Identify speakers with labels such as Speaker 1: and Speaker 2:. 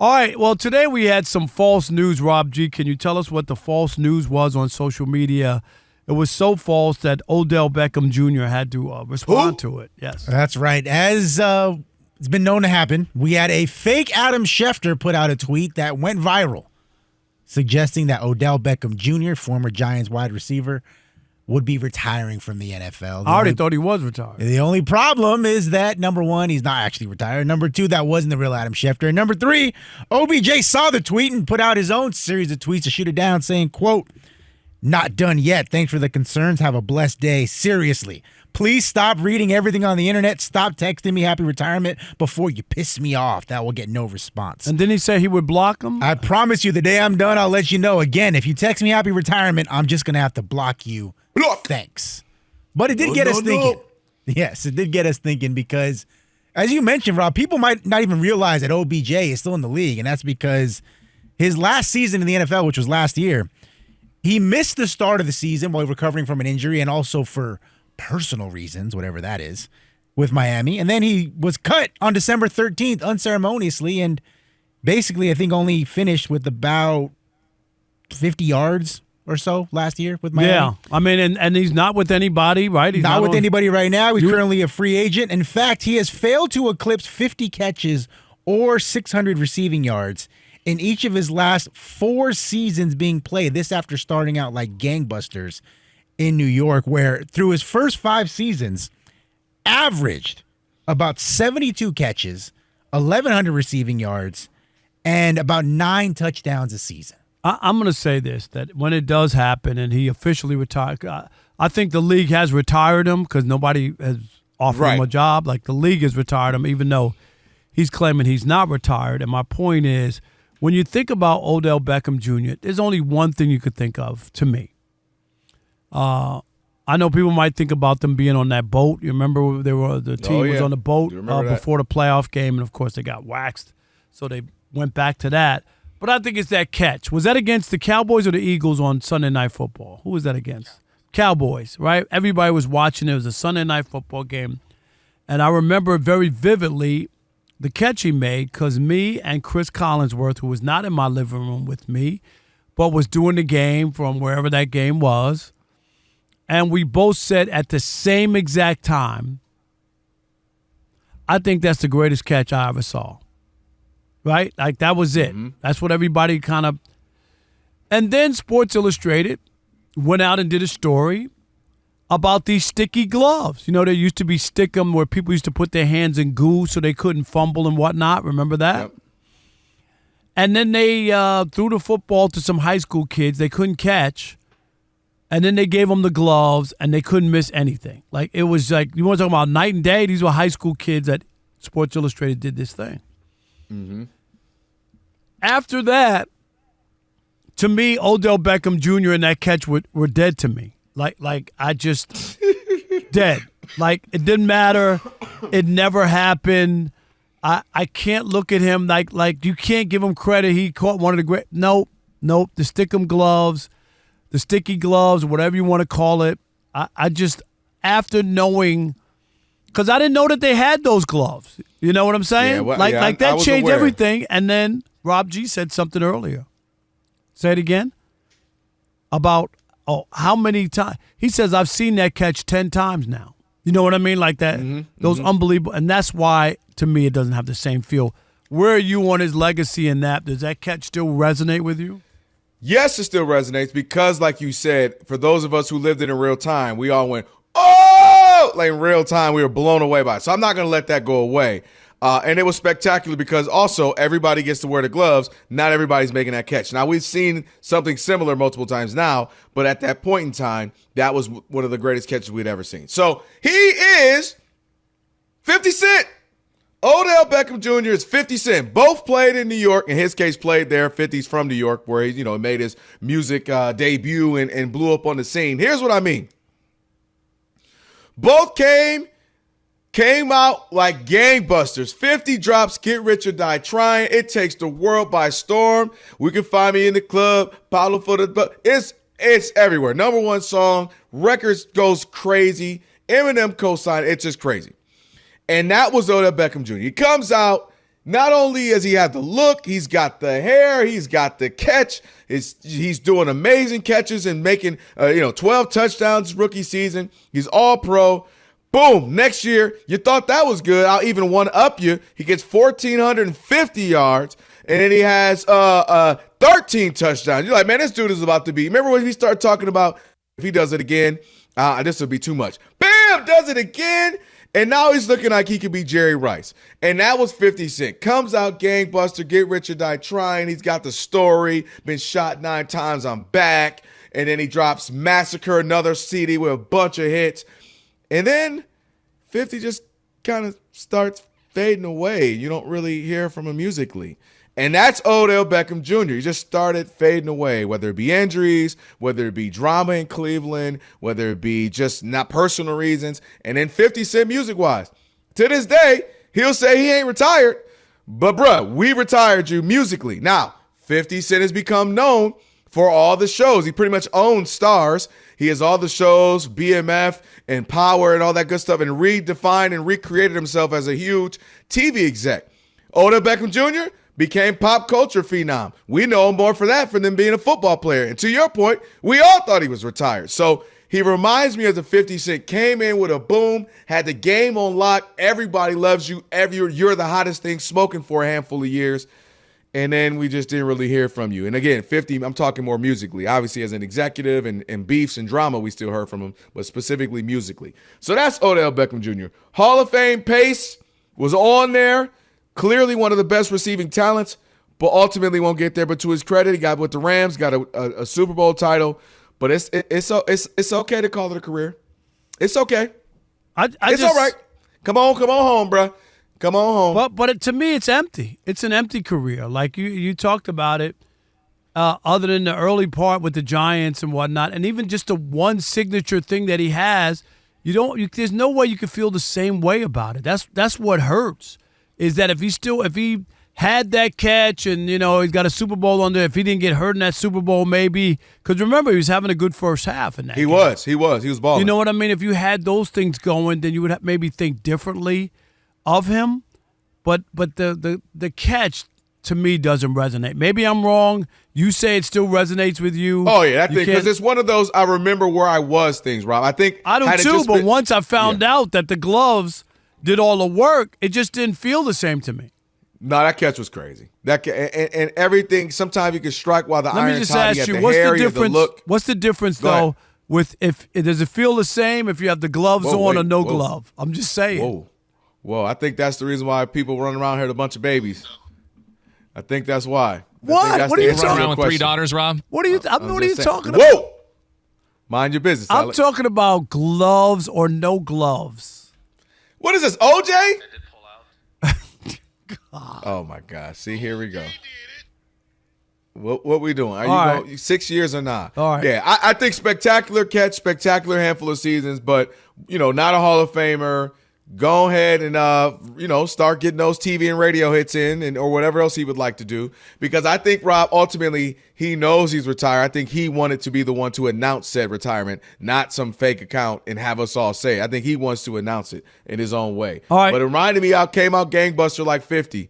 Speaker 1: All right, well, today we had some false news, Rob G. Can you tell us what the false news was on social media? It was so false that Odell Beckham Jr. had to respond to it. Yes.
Speaker 2: That's right. As it's been known to happen, we had a fake Adam Schefter put out a tweet that went viral, suggesting that Odell Beckham Jr., former Giants wide receiver, would be retiring from the NFL.
Speaker 1: I already thought he was retired.
Speaker 2: The only problem is that, number one, he's not actually retired. Number two, that wasn't the real Adam Schefter. And number three, OBJ saw the tweet and put out his own series of tweets to shoot it down, saying, quote, "Not done yet. Thanks for the concerns. Have a blessed day. Seriously, please stop reading everything on the internet. Stop texting me happy retirement before you piss me off. That will get no response."
Speaker 1: And didn't he say he would block him?
Speaker 2: I promise you, the day I'm done, I'll let you know. Again, if you text me happy retirement, I'm just going to have to block you. Thanks. But it did get us thinking. Yes, it did get us thinking because, as you mentioned, Rob, people might not even realize that OBJ is still in the league, and that's because his last season in the NFL, which was last year, he missed the start of the season while recovering from an injury and also for personal reasons, whatever that is, with Miami. And then he was cut on December 13th unceremoniously and basically, I think, only finished with about 50 yards or so last year with Miami.
Speaker 1: Yeah, I mean, and he's not with anybody, right? He's
Speaker 2: not with anybody right now. He's currently a free agent. In fact, he has failed to eclipse 50 catches or 600 receiving yards in each of his last 4 seasons being played. This after starting out like gangbusters in New York, where through his first 5 seasons, averaged about 72 catches, 1,100 receiving yards, and about 9 touchdowns a season.
Speaker 1: I'm going to say this, that when it does happen and he officially retired, I think the league has retired him because nobody has offered him a job. Like, the league has retired him, even though he's claiming he's not retired. And my point is, when you think about Odell Beckham Jr., there's only one thing you could think of, to me. I know people might think about them being on that boat. You remember the team was on the boat before the playoff game, and, of course, they got waxed. So they went back to that. But I think it's that catch. Was that against the Cowboys or the Eagles on Sunday Night Football? Who was that against? Cowboys, right? Everybody was watching. It was a Sunday Night Football game. And I remember very vividly the catch he made because me and Chris Collinsworth, who was not in my living room with me, but was doing the game from wherever that game was, and we both said at the same exact time, I think that's the greatest catch I ever saw. Right? Like, that was it. Mm-hmm. That's what everybody kind of... And then Sports Illustrated went out and did a story about these sticky gloves. You know, there used to be stick-em where people used to put their hands in goo so they couldn't fumble and whatnot. Remember that? Yep. And then they threw the football to some high school kids they couldn't catch. And then they gave them the gloves and they couldn't miss anything. Like, it was like, you want to talk about night and day? These were high school kids that Sports Illustrated did this thing. Mm-hmm. After that, to me, Odell Beckham Jr. and that catch were dead to me. Like I just dead. Like, it didn't matter. It never happened. I can't look at him like you can't give him credit. He caught one of the great. Nope. The sticky gloves, whatever you want to call it. I just, after knowing. Because I didn't know that they had those gloves. You know what I'm saying?
Speaker 3: Yeah, well,
Speaker 1: like that changed everything. And then Rob G said something earlier. Say it again. About, how many times? He says, I've seen that catch 10 times now. You know what I mean? Like that. Mm-hmm, those unbelievable. And that's why, to me, it doesn't have the same feel. Where are you on his legacy in that? Does that catch still resonate with you?
Speaker 3: Yes, it still resonates because, like you said, for those of us who lived it in real time, we all went, oh, like in real time, we were blown away by it. So I'm not going to let that go away. And it was spectacular because also everybody gets to wear the gloves. Not everybody's making that catch. Now, we've seen something similar multiple times now, but at that point in time, that was one of the greatest catches we'd ever seen. So he is 50 Cent. Odell Beckham Jr. is 50 Cent. Both played in New York. In his case, played there. 50's from New York, where he, made his music debut and blew up on the scene. Here's what I mean. Both came out like gangbusters. 50 drops, Get Rich or Die Trying. It Takes the World by Storm. We Can Find Me in the Club. Paulo for the... It's everywhere. Number one song. Records goes crazy. Eminem co-signed. It's just crazy. And that was Odell Beckham Jr. He comes out. Not only does he have the look, he's got the hair, he's got the catch. He's doing amazing catches and making 12 touchdowns rookie season. He's all pro. Boom, next year, you thought that was good. I'll even one up you. He gets 1,450 yards, and then he has 13 touchdowns. You're like, man, this dude is about to be. Remember when we started talking about if he does it again, this will be too much. Bam, does it again. And now he's looking like he could be Jerry Rice. And that was 50 Cent. Comes out gangbuster, get rich or die trying. He's got the story, been shot 9 times, I'm back. And then he drops Massacre, another CD with a bunch of hits. And then 50 just kind of starts fading away. You don't really hear from him musically. And that's Odell Beckham Jr. He just started fading away, whether it be injuries, whether it be drama in Cleveland, whether it be just not personal reasons. And then 50 Cent music-wise. To this day, he'll say he ain't retired, but bruh, we retired you musically. Now, 50 Cent has become known for all the shows. He pretty much owns Stars. He has all the shows, BMF and Power and all that good stuff, and redefined and recreated himself as a huge TV exec. Odell Beckham Jr. became pop culture phenom. We know him more for that than being a football player. And to your point, we all thought he was retired. So he reminds me of the 50 Cent. Came in with a boom, had the game on lock. Everybody loves you. You're the hottest thing smoking for a handful of years. And then we just didn't really hear from you. And again, 50, I'm talking more musically. Obviously, as an executive and beefs and drama, we still heard from him, but specifically musically. So that's Odell Beckham Jr. Hall of Fame pace was on there. Clearly one of the best receiving talents, but ultimately won't get there. But to his credit, he got with the Rams, got a Super Bowl title. But it's okay to call it a career. It's okay. It's all right. Come on home, bro. Come on home.
Speaker 1: But to me, it's empty. It's an empty career. Like you talked about it, other than the early part with the Giants and whatnot, and even just the one signature thing that he has, there's no way you can feel the same way about it. That's what hurts. Is that if he had that catch and, he's got a Super Bowl on there, if he didn't get hurt in that Super Bowl maybe, because remember, he was having a good first half in that game.
Speaker 3: He was balling.
Speaker 1: You know what I mean? If you had those things going, then you would maybe think differently of him. But the catch, to me, doesn't resonate. Maybe I'm wrong. You say it still resonates with you.
Speaker 3: Oh, yeah, because it's one of those I remember where I was things, Rob. I
Speaker 1: do too, but once I found out that the gloves did all the work, it just didn't feel the same to me.
Speaker 3: No, that catch was crazy. And everything. Sometimes you can strike while the iron's hot.
Speaker 1: Let me just ask you, what's the difference though? With if does it feel the same if you have the gloves on or no glove? I'm just saying.
Speaker 3: Whoa! I think that's the reason why people run around here with a bunch of babies. I think that's why.
Speaker 1: What? What are you talking
Speaker 4: around with 3 daughters, Rob?
Speaker 1: What are you talking about?
Speaker 3: Whoa! Mind your business.
Speaker 1: I'm talking about gloves or no gloves.
Speaker 3: What is this, OJ? I did pull out. Oh, my gosh. See, here we go. What we doing? Are you going 6 years or not?
Speaker 1: All right.
Speaker 3: Yeah, I think spectacular catch, spectacular handful of seasons, but, not a Hall of Famer. Go ahead and, start getting those TV and radio hits in or whatever else he would like to do. Because I think, Rob, ultimately, he knows he's retired. I think he wanted to be the one to announce said retirement, not some fake account and have us all say it. I think he wants to announce it in his own way.
Speaker 1: All right.
Speaker 3: But it reminded me, came out gangbuster like 50.